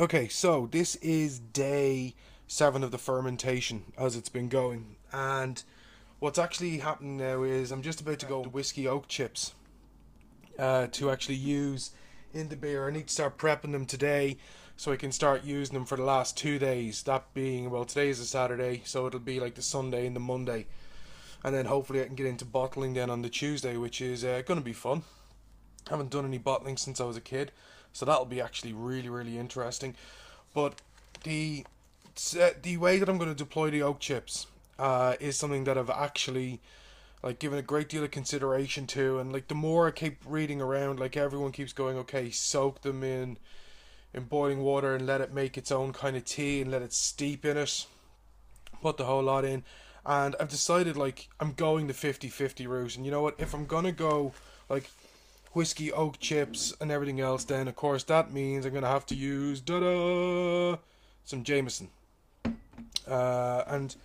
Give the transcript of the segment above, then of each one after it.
Okay, so this is day 7 of the fermentation as it's been going. And what's actually happening now is I'm just about to go to whiskey oak chips to actually use in the beer. I need to start prepping them today so I can start using them for the last 2 days. That being, well, today is a Saturday, so it'll be like the Sunday and the Monday. And then hopefully I can get into bottling then on the Tuesday, which is going to be fun. I haven't done any bottling since I was a kid, so that'll be actually really, really interesting. But the way that I'm going to deploy the oak chips is something that I've actually like given a great deal of consideration to, and like the more I keep reading around, like everyone keeps going, okay, soak them in boiling water and let it make its own kind of tea and let it steep in it, put the whole lot in. And I've decided like I'm going the 50-50 route, and you know what, if I'm gonna go like whiskey oak chips and everything else, then of course that means I'm gonna have to use some Jameson. And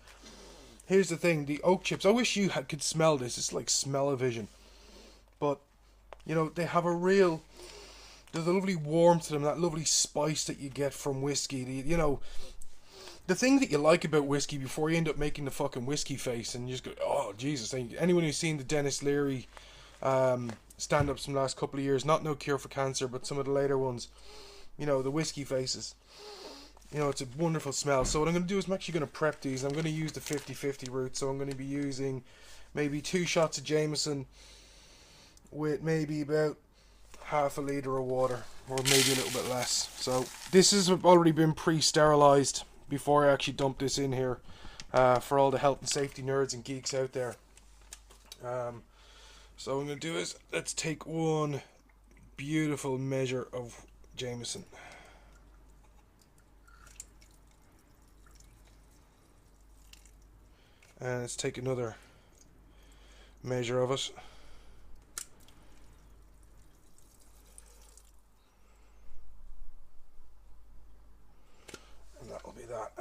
here's the thing, the oak chips, I wish you could smell this. It's like smell-o-vision, but you know, they have there's a lovely warmth to them, that lovely spice that you get from whiskey. You know, the thing that you like about whiskey before you end up making the fucking whiskey face and you just go, oh Jesus. Anyone who's seen the Dennis Leary stand-ups from the last couple of years, not No Cure for Cancer, but some of the later ones, you know, the whiskey faces, you know, it's a wonderful smell. So what I'm going to do is I'm actually going to prep these. I'm going to use the 50-50 route, so I'm going to be using maybe 2 shots of Jameson with maybe about half a litre of water, or maybe a little bit less. So this has already been pre-sterilized before I actually dump this in here, for all the health and safety nerds and geeks out there. So what I'm going to do is, let's take one beautiful measure of Jameson. And let's take another measure of it. And that'll be that.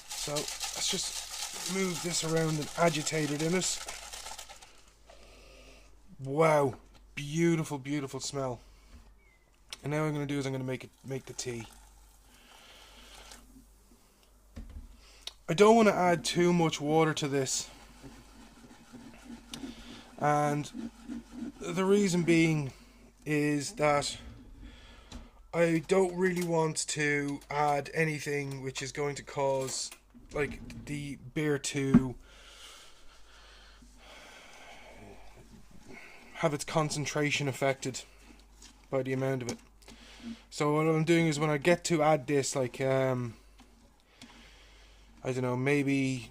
So let's just move this around and agitate it in it. Wow, beautiful, beautiful smell. And now what I'm going to do is I'm going to make the tea. I don't want to add too much water to this, and the reason being is that I don't really want to add anything which is going to cause like the beer to have its concentration affected by the amount of it. So what I'm doing is when I get to add this, like I don't know, maybe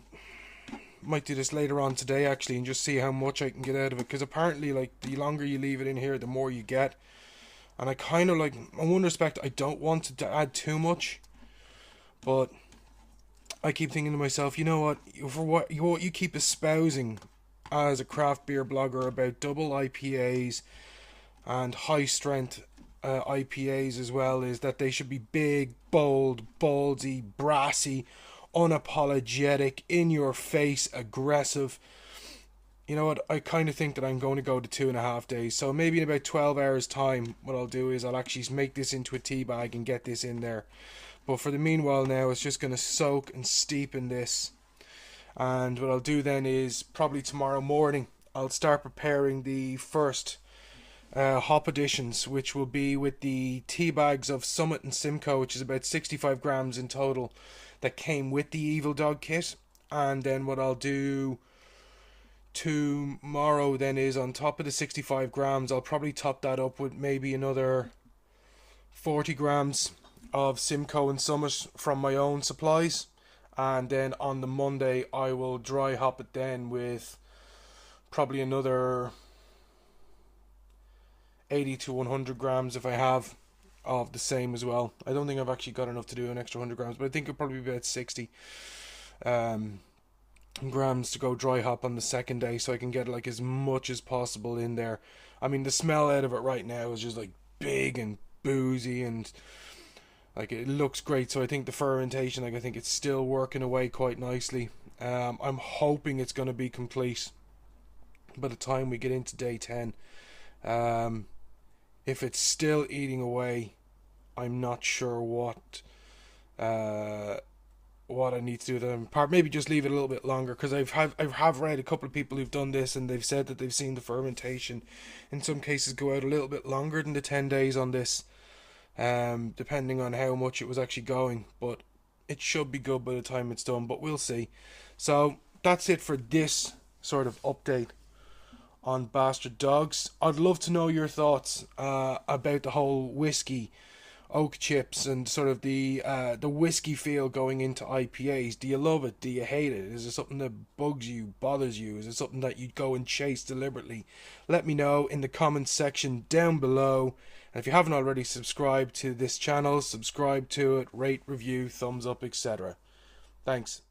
might do this later on today actually and just see how much I can get out of it, because apparently like the longer you leave it in here the more you get, and I kind of like, in one respect I don't want to add too much, but I keep thinking to myself, you know what, for what you keep espousing as a craft beer blogger about double IPAs and high strength IPAs as well, is that they should be big, bold, ballsy, brassy, unapologetic, in your face, aggressive. You know what, I kind of think that I'm going to go to 2.5 days. So maybe in about 12 hours time what I'll do is I'll actually make this into a tea bag and get this in there. But for the meanwhile now, it's just going to soak and steep in this. And what I'll do then is probably tomorrow morning I'll start preparing the first hop additions, which will be with the tea bags of Summit and Simcoe, which is about 65 grams in total, that came with the Evil Dog kit. And then what I'll do tomorrow then is, on top of the 65 grams, I'll probably top that up with maybe another 40 grams of Simcoe and Summit from my own supplies. And then on the Monday I will dry hop it then with probably another 80 to 100 grams if I have of the same as well. I don't think I've actually got enough to do an extra 100 grams, but I think it'll probably be about 60 grams to go dry hop on the second day, so I can get like as much as possible in there. I mean, the smell out of it right now is just like big and boozy, and like it looks great. So I think the fermentation, like I think it's still working away quite nicely. I'm hoping it's going to be complete by the time we get into day 10. If it's still eating away, I'm not sure what I need to do with them. Maybe just leave it a little bit longer, because I have read a couple of people who've done this, and they've said that they've seen the fermentation in some cases go out a little bit longer than the 10 days on this, depending on how much it was actually going. But it should be good by the time it's done, but we'll see. So that's it for this sort of update on Bastard Dogs. I'd love to know your thoughts about the whole whiskey oak chips and sort of the whiskey feel going into IPAs. Do you love it? Do you hate it? Is it something that bugs you, bothers you? Is it something that you'd go and chase deliberately? Let me know in the comments section down below. And if you haven't already subscribed to this channel, subscribe to it, rate, review, thumbs up, etc. Thanks.